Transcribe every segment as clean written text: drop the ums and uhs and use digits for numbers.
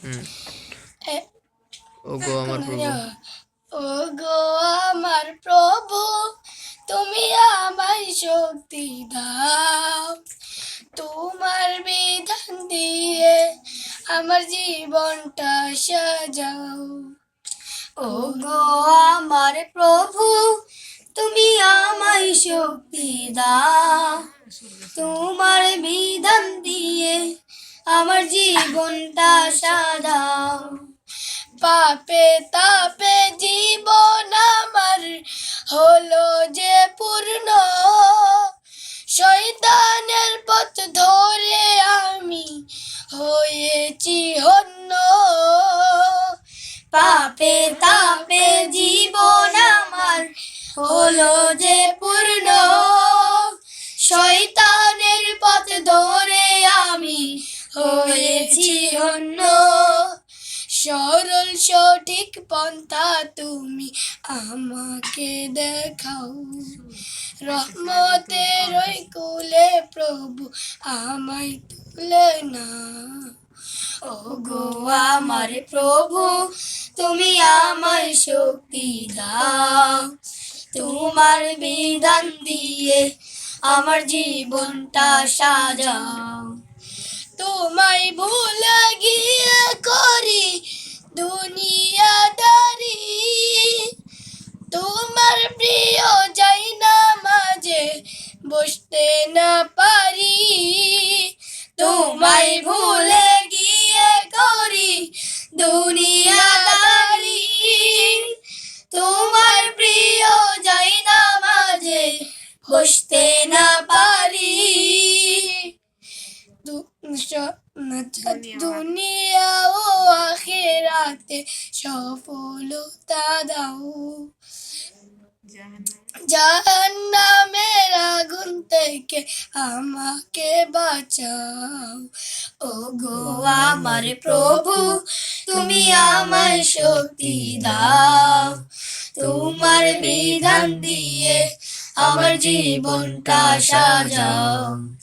হুম। এ- ওগো আমার প্রভু, ও গো আমার প্রভু, তুমি আমায় শক্তি দাও, তোমার বিধান দিয়ে আমার জীবনটা সাজাও। ও গো আমার প্রভু, তুমি আমায় শক্তি দাও, তোমার বিধান দিয়ে আমার জীবনটা সাজাও। পাপে তাপে জীবন আমার হলো যে পূর্ণ, শয়তানের পথ ধরে আমি হয়েছি হন্য। পাপে তাপে জীবন আমার হলো যে পূর্ণ, শয়তানের পথ ধরে আমি হয়েছি হন্য। সরল সঠিক পন্থা তুমি আমাকে দেখাও, রহমতের ওই কুলে প্রভু আমায় তুলে না। ও গো আমার প্রভু, তুমি আমায় শক্তি দাও, তোমার বিধান দিয়ে আমার জীবনটা সাজাও। তোমায় ভুলে গিয়ে করি দুনিয়াদারি, তোমার প্রিয় যাই না মাঝে বসতে না পারি। তোমায় ভুলে গিয়ে করি দুনিয়াদারি, তোমার প্রিয় যাই না মাঝে বসতে না পারি। দুনিয়া ও আখিরাতে সফলতা দাও, জাহান্নামের আগুন থেকে আমাকে বাঁচাও। ও গো আমার প্রভু, তুমি আমায় শক্তি দাও, তোমার বিধান দিয়ে আমার জীবনটা সাজাও।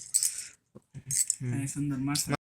সুন্দর।